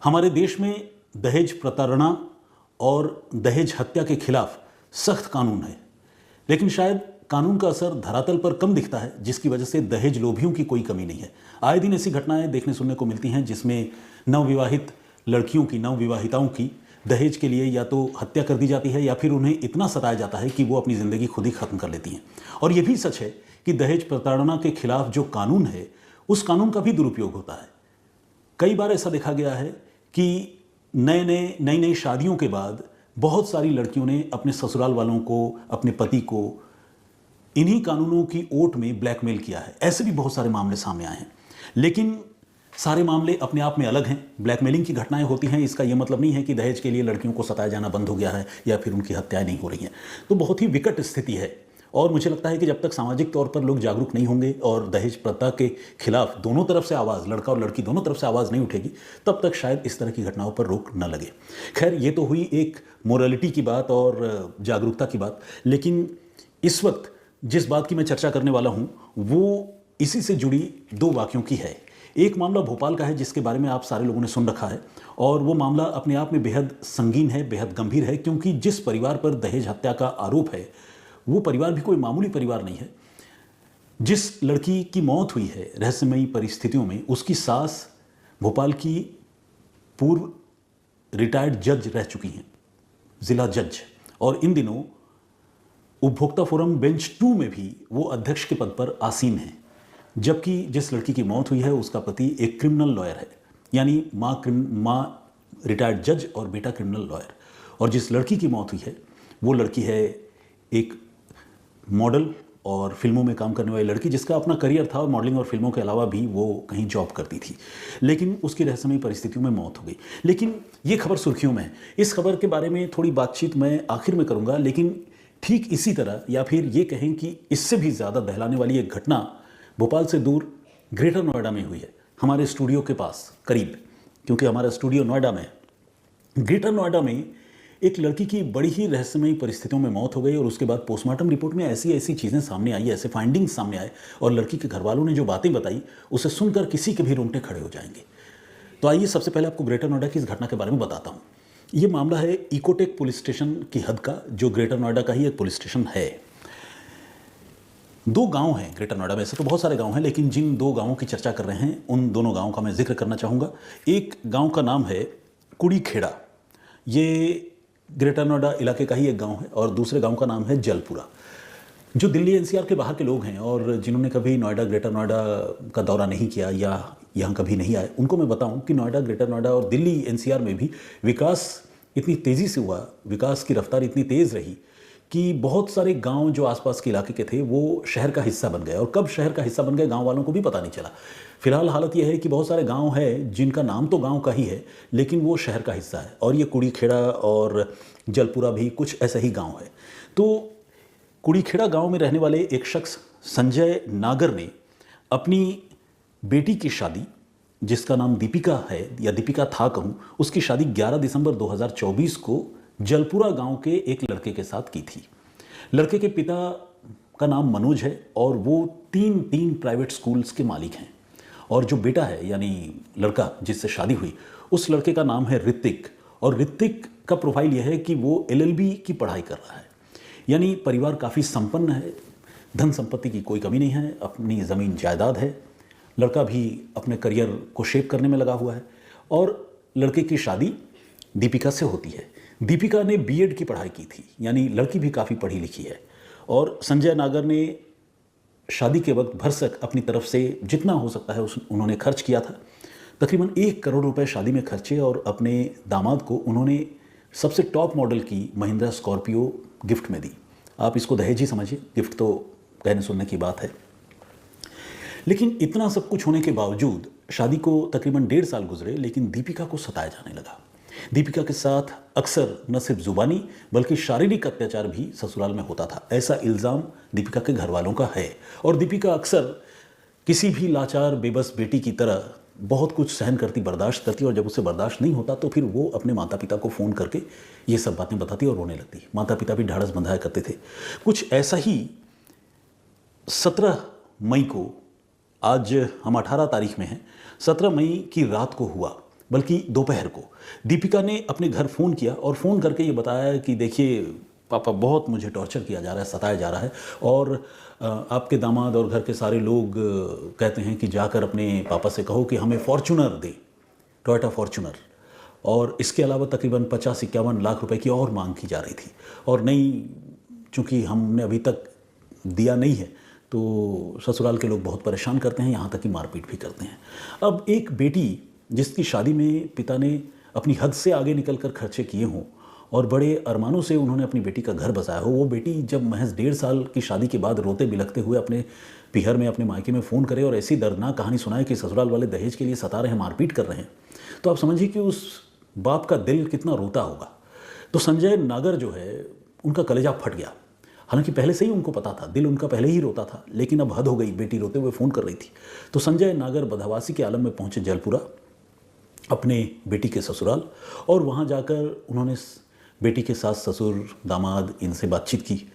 हमारे देश में दहेज प्रताड़ना और दहेज हत्या के खिलाफ सख्त कानून है, लेकिन शायद कानून का असर धरातल पर कम दिखता है, जिसकी वजह से दहेज लोभियों की कोई कमी नहीं है। आए दिन ऐसी घटनाएं देखने सुनने को मिलती हैं जिसमें नवविवाहित लड़कियों की, नवविवाहिताओं की दहेज के लिए या तो हत्या कर दी जाती है या फिर उन्हें इतना सताया जाता है कि वो अपनी ज़िंदगी खुद ही ख़त्म कर लेती हैं। और ये भी सच है कि दहेज प्रताड़ना के खिलाफ जो कानून है, उस कानून का भी दुरुपयोग होता है। कई बार ऐसा देखा गया है कि नई नई शादियों के बाद बहुत सारी लड़कियों ने अपने ससुराल वालों को, अपने पति को इन्हीं कानूनों की ओट में ब्लैकमेल किया है। ऐसे भी बहुत सारे मामले सामने आए हैं, लेकिन सारे मामले अपने आप में अलग हैं। ब्लैकमेलिंग की घटनाएं होती हैं, इसका यह मतलब नहीं है कि दहेज के लिए लड़कियों को सताया जाना बंद हो गया है या फिर उनकी हत्याएं नहीं हो रही हैं। तो बहुत ही विकट स्थिति है और मुझे लगता है कि जब तक सामाजिक तौर पर लोग जागरूक नहीं होंगे और दहेज प्रथा के खिलाफ दोनों तरफ से आवाज़, लड़का और लड़की दोनों तरफ से आवाज़ नहीं उठेगी, तब तक शायद इस तरह की घटनाओं पर रोक न लगे। खैर, ये तो हुई एक मोरालिटी की बात और जागरूकता की बात, लेकिन इस वक्त जिस बात की मैं चर्चा करने वाला हूँ वो इसी से जुड़ी दो वाक़यों की है। एक मामला भोपाल का है जिसके बारे में आप सारे लोगों ने सुन रखा है, और वो मामला अपने आप में बेहद संगीन है, बेहद गंभीर है, क्योंकि जिस परिवार पर दहेज हत्या का आरोप है वो परिवार भी कोई मामूली परिवार नहीं है। जिस लड़की की मौत हुई है रहस्यमयी परिस्थितियों में, उसकी सास भोपाल की पूर्व रिटायर्ड जज रह चुकी हैं, ज़िला जज, और इन दिनों उपभोक्ता फोरम बेंच 2 में भी वो अध्यक्ष के पद पर आसीन हैं। जबकि जिस लड़की की मौत हुई है उसका पति एक क्रिमिनल लॉयर है, यानी माँ रिटायर्ड जज और बेटा क्रिमिनल लॉयर। और जिस लड़की की मौत हुई है वो लड़की है एक मॉडल और फिल्मों में काम करने वाली लड़की, जिसका अपना करियर था और मॉडलिंग और फिल्मों के अलावा भी वो कहीं जॉब करती थी, लेकिन उसकी रहस्यमयी परिस्थितियों में मौत हो गई। लेकिन ये खबर सुर्खियों में है। इस खबर के बारे में थोड़ी बातचीत मैं आखिर में करूँगा, लेकिन ठीक इसी तरह या फिर ये कहें कि इससे भी ज़्यादा दहलाने वाली एक घटना भोपाल से दूर ग्रेटर नोएडा में हुई है, हमारे स्टूडियो के पास करीब, क्योंकि हमारा स्टूडियो नोएडा में है। ग्रेटर नोएडा में एक लड़की की बड़ी ही रहस्यमयी परिस्थितियों में मौत हो गई और उसके बाद पोस्टमार्टम रिपोर्ट में ऐसी चीज़ें सामने आई, ऐसे फाइंडिंग्स सामने आए, और लड़की के घर वालों ने जो बातें बताई उसे सुनकर किसी के भी रोंगटे खड़े हो जाएंगे। तो आइए सबसे पहले आपको ग्रेटर नोएडा की इस घटना के बारे में बताता हूँ। ये मामला है इकोटेक पुलिस स्टेशन की हद का, जो ग्रेटर नोएडा का ही एक पुलिस स्टेशन है। 2 गांव हैं ग्रेटर नोएडा में, ऐसे तो बहुत सारे गांव हैं, लेकिन जिन 2 गांवों की चर्चा कर रहे हैं उन दोनों गांवों का मैं जिक्र करना चाहूँगा। एक गांव का नाम है कुड़ी खेड़ा, ये ग्रेटर नोएडा इलाके का ही एक गांव है, और दूसरे गांव का नाम है जलपुरा। जो दिल्ली एनसीआर के बाहर के लोग हैं और जिन्होंने कभी नोएडा, ग्रेटर नोएडा का दौरा नहीं किया या यहाँ कभी नहीं आए, उनको मैं बताऊं कि नोएडा, ग्रेटर नोएडा और दिल्ली एनसीआर में भी विकास इतनी तेज़ी से हुआ, विकास की रफ्तार इतनी तेज़ रही कि बहुत सारे गांव जो आसपास के इलाके के थे वो शहर का हिस्सा बन गए, और कब शहर का हिस्सा बन गए गांव वालों को भी पता नहीं चला। फिलहाल हालत यह है कि बहुत सारे गांव हैं जिनका नाम तो गांव का ही है, लेकिन वो शहर का हिस्सा है, और ये कुड़ी खेड़ा और जलपुरा भी कुछ ऐसा ही गांव है। तो कुड़ी खेड़ा गाँव में रहने वाले एक शख्स संजय नागर ने अपनी बेटी की शादी, जिसका नाम दीपिका है या दीपिका था कहूँ, उसकी शादी 11 दिसंबर 2024 को जलपुरा गांव के एक लड़के के साथ की थी। लड़के के पिता का नाम मनोज है और वो 3 प्राइवेट स्कूल्स के मालिक हैं, और जो बेटा है यानी लड़का जिससे शादी हुई, उस लड़के का नाम है ऋतिक, और ऋतिक का प्रोफाइल यह है कि वो LLB की पढ़ाई कर रहा है, यानी परिवार काफ़ी संपन्न है, धन संपत्ति की कोई कमी नहीं है, अपनी ज़मीन जायदाद है, लड़का भी अपने करियर को शेप करने में लगा हुआ है, और लड़के की शादी दीपिका से होती है। दीपिका ने B.Ed की पढ़ाई की थी, यानी लड़की भी काफ़ी पढ़ी लिखी है, और संजय नागर ने शादी के वक्त भरसक अपनी तरफ से जितना हो सकता है उन्होंने खर्च किया था। तकरीबन 1 करोड़ रुपए शादी में खर्चे, और अपने दामाद को उन्होंने सबसे टॉप मॉडल की महिंद्रा स्कॉर्पियो गिफ्ट में दी। आप इसको दहेज ही समझिए, गिफ्ट तो कहने सुनने की बात है। लेकिन इतना सब कुछ होने के बावजूद शादी को तकरीबन 1.5 साल गुजरे, लेकिन दीपिका को सताया जाने लगा। दीपिका के साथ अक्सर न सिर्फ जुबानी बल्कि शारीरिक अत्याचार भी ससुराल में होता था, ऐसा इल्ज़ाम दीपिका के घर वालों का है। और दीपिका अक्सर किसी भी लाचार बेबस बेटी की तरह बहुत कुछ सहन करती, बर्दाश्त करती, और जब उसे बर्दाश्त नहीं होता तो फिर वो अपने माता पिता को फ़ोन करके ये सब बातें बताती और रोने लगती। माता पिता भी ढाढ़स बंधाया करते थे। कुछ ऐसा ही 17 मई को, आज हम 18 तारीख में हैं, 17 मई की रात को हुआ बल्कि दोपहर को दीपिका ने अपने घर फ़ोन किया और फ़ोन करके ये बताया कि देखिए पापा, बहुत मुझे टॉर्चर किया जा रहा है, सताया जा रहा है, और आपके दामाद और घर के सारे लोग कहते हैं कि जाकर अपने पापा से कहो कि हमें फॉर्च्यूनर दे, टोयोटा फॉर्च्यूनर, और इसके अलावा तकरीबन 50-51 लाख रुपए की और मांग की जा रही थी। और नहीं, चूँकि हमने अभी तक दिया नहीं है तो ससुराल के लोग बहुत परेशान करते हैं, यहाँ तक कि मारपीट भी करते हैं। अब एक बेटी जिसकी शादी में पिता ने अपनी हद से आगे निकलकर खर्चे किए हों और बड़े अरमानों से उन्होंने अपनी बेटी का घर बसाया हो, वो बेटी जब महज 1.5 साल की शादी के बाद रोते बिलखते हुए अपने पीहर में, अपने मायके में फ़ोन करे और ऐसी दर्दनाक कहानी सुनाए कि ससुराल वाले दहेज के लिए सता रहे हैं, मारपीट कर रहे हैं, तो आप समझिए कि उस बाप का दिल कितना रोता होगा। तो संजय नागर जो है, उनका कलेजा फट गया। हालांकि पहले से ही उनको पता था, दिल उनका पहले ही रोता था, लेकिन अब हद हो गई, बेटी रोते हुए फ़ोन कर रही थी। तो संजय नागर बदहवासी के आलम में पहुंचे जलपुरा, अपने बेटी के ससुराल, और वहां जाकर उन्होंने बेटी के सास ससुर, दामाद, इनसे बातचीत की।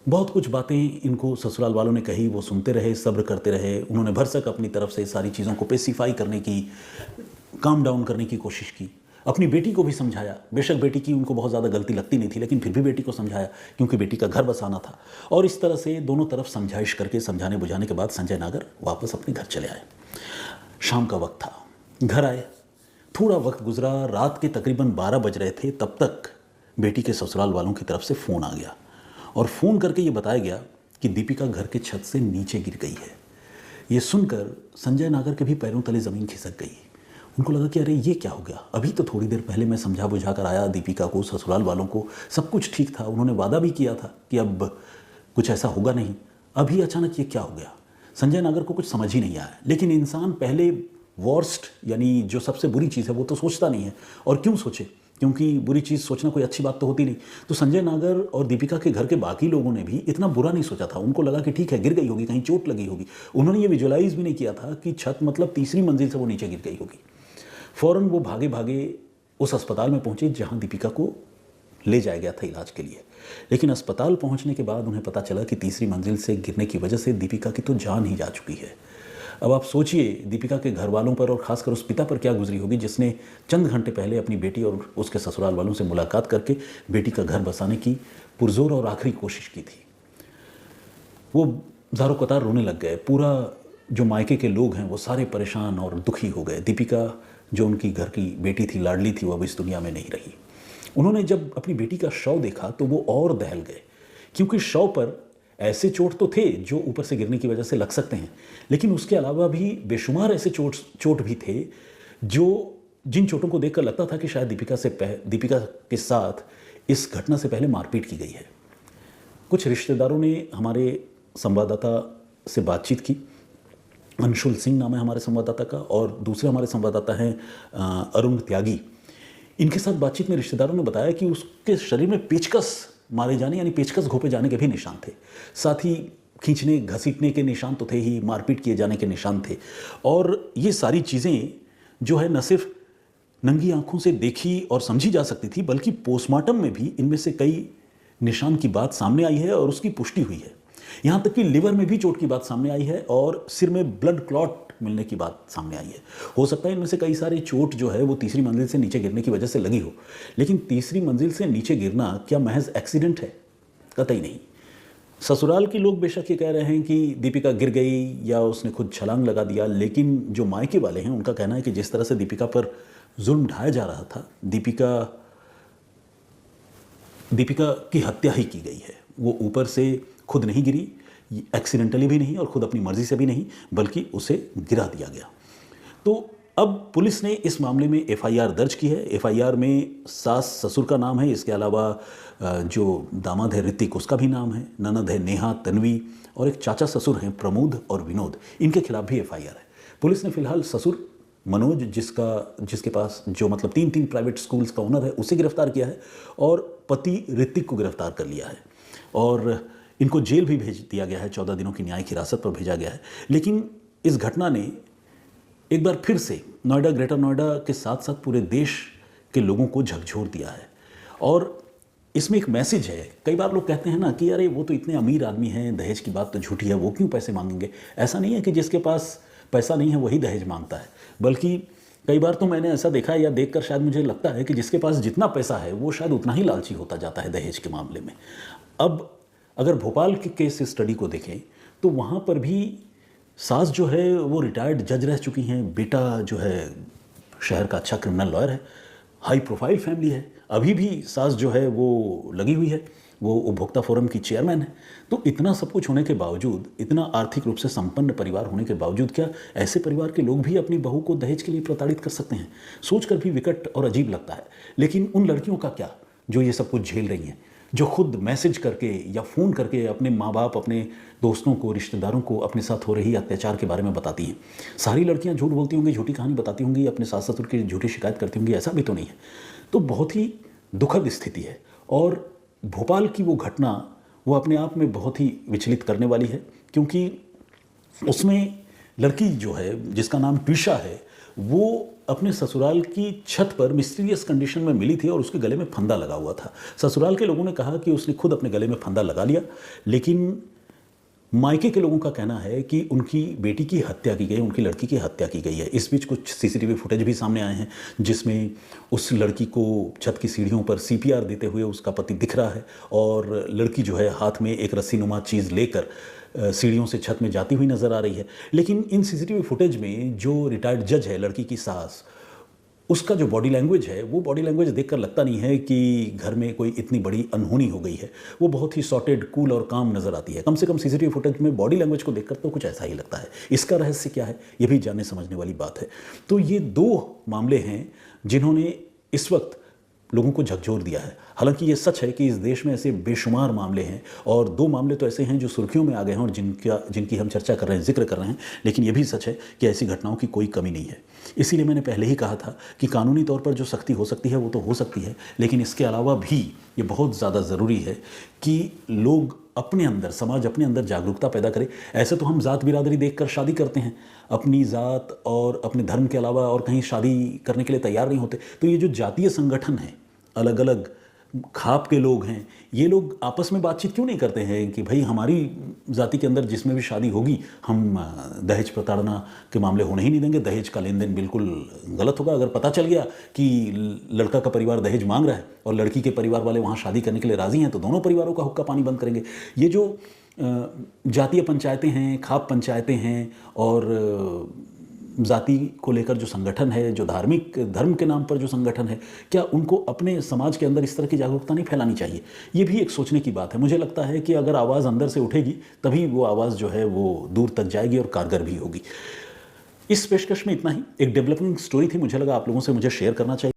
बहुत कुछ बातें इनको ससुराल वालों ने कही, वो सुनते रहे, सब्र करते रहे। उन्होंने भरसक अपनी तरफ से सारी चीज़ों को पेसिफाई करने की, काम डाउन करने की कोशिश की। अपनी बेटी को भी समझाया, बेशक बेटी की उनको बहुत ज़्यादा गलती लगती नहीं थी, लेकिन फिर भी बेटी को समझाया क्योंकि बेटी का घर बसाना था। और इस तरह से दोनों तरफ समझाइश करके, समझाने बुझाने के बाद संजय नागर वापस अपने घर चले आए। शाम का वक्त था, घर आए, थोड़ा वक्त गुजरा, रात के तकरीबन 12 बज रहे थे, तब तक बेटी के ससुराल वालों की तरफ से फ़ोन आ गया और फ़ोन करके ये बताया गया कि दीपिका घर के छत से नीचे गिर गई है। ये सुनकर संजय नागर के भी पैरों तले ज़मीन खिसक गई। उनको लगा कि अरे ये क्या हो गया, अभी तो थोड़ी देर पहले मैं समझा बुझा कर आया दीपिका को, ससुराल वालों को, सब कुछ ठीक था, उन्होंने वादा भी किया था कि अब कुछ ऐसा होगा नहीं, अभी अचानक ये क्या हो गया। संजय नागर को कुछ समझ ही नहीं आया। लेकिन इंसान पहले वर्स्ट, यानी जो सबसे बुरी चीज़ है, वो तो सोचता नहीं है, और क्यों सोचे, क्योंकि बुरी चीज़ सोचना कोई अच्छी बात तो होती नहीं। तो संजय नागर और दीपिका के घर के बाकी लोगों ने भी इतना बुरा नहीं सोचा था। उनको लगा कि ठीक है, गिर गई होगी, कहीं चोट लगी होगी। उन्होंने ये विजुअलाइज भी नहीं किया था कि छत मतलब तीसरी मंजिल से वो नीचे गिर गई होगी। फ़ौरन वो भागे भागे उस अस्पताल में पहुंचे जहां दीपिका को ले जाया गया था इलाज के लिए। लेकिन अस्पताल पहुंचने के बाद उन्हें पता चला कि तीसरी मंजिल से गिरने की वजह से दीपिका की तो जान ही जा चुकी है। अब आप सोचिए दीपिका के घर वालों पर और ख़ासकर उस पिता पर क्या गुजरी होगी जिसने चंद घंटे पहले अपनी बेटी और उसके ससुराल वालों से मुलाकात करके बेटी का घर बसाने की पुरजोर और आखिरी कोशिश की थी। वो ज़ारो कतार रोने लग गए। पूरा जो मायके के लोग हैं वो सारे परेशान और दुखी हो गए। दीपिका जो उनकी घर की बेटी थी, लाडली थी, वो अब इस दुनिया में नहीं रही। उन्होंने जब अपनी बेटी का शव देखा तो वो और दहल गए, क्योंकि शव पर ऐसे चोट तो थे जो ऊपर से गिरने की वजह से लग सकते हैं, लेकिन उसके अलावा भी बेशुमार ऐसे चोट भी थे जो जिन चोटों को देखकर लगता था कि शायद दीपिका के साथ इस घटना से पहले मारपीट की गई है। कुछ रिश्तेदारों ने हमारे संवाददाता से बातचीत की। अंशुल सिंह नाम है हमारे संवाददाता का, और दूसरे हमारे संवाददाता हैं अरुण त्यागी। इनके साथ बातचीत में रिश्तेदारों ने बताया कि उसके शरीर में पेचकस मारे जाने, यानी पेचकस घोंपे जाने के भी निशान थे। साथ ही खींचने घसीटने के निशान तो थे ही, मारपीट किए जाने के निशान थे। और ये सारी चीज़ें जो है न सिर्फ नंगी आंखों से देखी और समझी जा सकती थी, बल्कि पोस्टमार्टम में भी इनमें से कई निशान की बात सामने आई है और उसकी पुष्टि हुई है। यहाँ तक कि लिवर में भी चोट की बात सामने आई है और सिर में ब्लड क्लॉट मिलने की बात सामने आई है। हो सकता है इनमें से कई सारी चोट जो है वो तीसरी मंजिल से नीचे गिरने की वजह से लगी हो, लेकिन तीसरी मंजिल से नीचे गिरना क्या महज एक्सीडेंट है? कतई नहीं। ससुराल के लोग बेशक ये कह रहे हैं कि दीपिका गिर गई या उसने खुद छलांग लगा दिया, लेकिन जो मायके वाले हैं उनका कहना है कि जिस तरह से दीपिका पर जुल्म ढाया जा रहा था, दीपिका की हत्या ही की गई है। वो ऊपर से खुद नहीं गिरी, एक्सीडेंटली भी नहीं और खुद अपनी मर्जी से भी नहीं, बल्कि उसे गिरा दिया गया। तो अब पुलिस ने इस मामले में एफआईआर दर्ज की है। एफआईआर में सास ससुर का नाम है, इसके अलावा जो दामाद है ऋतिक उसका भी नाम है, ननद है नेहा, तन्वी, और एक चाचा ससुर हैं प्रमोद और विनोद, इनके खिलाफ भी एफआईआर है। पुलिस ने फिलहाल ससुर मनोज, जिसके पास जो मतलब 3 प्राइवेट स्कूल्स का ओनर है, उसे गिरफ्तार किया है, और पति ऋतिक को गिरफ्तार कर लिया है और इनको जेल भी भेज दिया गया है। 14 दिनों की न्यायिक हिरासत पर भेजा गया है। लेकिन इस घटना ने एक बार फिर से नोएडा, ग्रेटर नोएडा के साथ साथ पूरे देश के लोगों को झकझोर दिया है। और इसमें एक मैसेज है। कई बार लोग कहते हैं ना कि अरे वो तो इतने अमीर आदमी हैं, दहेज की बात तो झूठी है, वो क्यों पैसे मांगेंगे। ऐसा नहीं है कि जिसके पास पैसा नहीं है वही दहेज मांगता है, बल्कि कई बार तो मैंने ऐसा देखा है या देखकर शायद मुझे लगता है कि जिसके पास जितना पैसा है वो शायद उतना ही लालची होता जाता है दहेज के मामले में। अब अगर भोपाल के केस स्टडी को देखें तो वहाँ पर भी सास जो है वो रिटायर्ड जज रह चुकी हैं, बेटा जो है शहर का अच्छा क्रिमिनल लॉयर है, हाई प्रोफाइल फैमिली है, अभी भी सास जो है वो लगी हुई है, वो उपभोक्ता फोरम की चेयरमैन है। तो इतना सब कुछ होने के बावजूद, इतना आर्थिक रूप से संपन्न परिवार होने के बावजूद क्या ऐसे परिवार के लोग भी अपनी बहू को दहेज के लिए प्रताड़ित कर सकते हैं? सोचकर भी विकट और अजीब लगता है। लेकिन उन लड़कियों का क्या जो ये सब कुछ झेल रही हैं, जो खुद मैसेज करके या फ़ोन करके अपने माँ बाप, अपने दोस्तों को, रिश्तेदारों को अपने साथ हो रही अत्याचार के बारे में बताती हैं। सारी लड़कियां झूठ बोलती होंगी, झूठी कहानी बताती होंगी, अपने सास ससुर की झूठी शिकायत करती होंगी, ऐसा भी तो नहीं है। तो बहुत ही दुखद स्थिति है। और भोपाल की वो घटना वो अपने आप में बहुत ही विचलित करने वाली है, क्योंकि उसमें लड़की जो है जिसका नाम ट्विशा है वो अपने ससुराल की छत पर मिस्टीरियस कंडीशन में मिली थी और उसके गले में फंदा लगा हुआ था। ससुराल के लोगों ने कहा कि उसने खुद अपने गले में फंदा लगा लिया, लेकिन मायके के लोगों का कहना है कि उनकी बेटी की हत्या की गई, उनकी लड़की की हत्या की गई है। इस बीच कुछ सीसीटीवी फुटेज भी सामने आए हैं जिसमें उस लड़की को छत की सीढ़ियों पर सीपीआर देते हुए उसका पति दिख रहा है और लड़की जो है हाथ में एक रस्सीनुमा चीज़ लेकर सीढ़ियों से छत में जाती हुई नजर आ रही है। लेकिन इन सीसीटीवी फुटेज में जो रिटायर्ड जज है, लड़की की सास, उसका जो बॉडी लैंग्वेज है वो बॉडी लैंग्वेज देखकर लगता नहीं है कि घर में कोई इतनी बड़ी अनहोनी हो गई है। वो बहुत ही सॉर्टेड, कूल और काम नज़र आती है। कम से कम सीसीटीवी फुटेज में बॉडी लैंग्वेज को देखकर तो कुछ ऐसा ही लगता है। इसका रहस्य क्या है ये भी जानने समझने वाली बात है। तो ये दो मामले हैं जिन्होंने इस वक्त लोगों को झकझोर दिया है। हालांकि ये सच है कि इस देश में ऐसे बेशुमार मामले हैं और दो मामले तो ऐसे हैं जो सुर्खियों में आ गए हैं और जिनकी हम चर्चा कर रहे हैं, जिक्र कर रहे हैं। लेकिन ये भी सच है कि ऐसी घटनाओं की कोई कमी नहीं है। इसीलिए मैंने पहले ही कहा था कि कानूनी तौर पर जो सख्ती हो सकती है वो तो हो सकती है, लेकिन इसके अलावा भी ये बहुत ज़्यादा ज़रूरी है कि लोग अपने अंदर, समाज अपने अंदर जागरूकता पैदा करे। ऐसे तो हम ज़ात बिरादरी देखकर शादी करते हैं, अपनी ज़ात और अपने धर्म के अलावा और कहीं शादी करने के लिए तैयार नहीं होते। तो ये जो जातीय संगठन है, अलग अलग खाप के लोग हैं, ये लोग आपस में बातचीत क्यों नहीं करते हैं कि भाई हमारी जाति के अंदर जिसमें भी शादी होगी हम दहेज प्रताड़ना के मामले होने ही नहीं देंगे, दहेज का लेन देन बिल्कुल गलत होगा। अगर पता चल गया कि लड़का का परिवार दहेज मांग रहा है और लड़की के परिवार वाले वहाँ शादी करने के लिए राज़ी हैं तो दोनों परिवारों का हुक्का पानी बंद करेंगे। ये जो जातीय पंचायतें हैं, खाप पंचायतें हैं और जाति को लेकर जो संगठन है, जो धार्मिक धर्म के नाम पर जो संगठन है, क्या उनको अपने समाज के अंदर इस तरह की जागरूकता नहीं फैलानी चाहिए? ये भी एक सोचने की बात है। मुझे लगता है कि अगर आवाज़ अंदर से उठेगी तभी वो आवाज़ जो है वो दूर तक जाएगी और कारगर भी होगी। इस पेशकश में इतना ही। एक डेवलपिंग स्टोरी थी, मुझे लगा आप लोगों से मुझे शेयर करना चाहिए।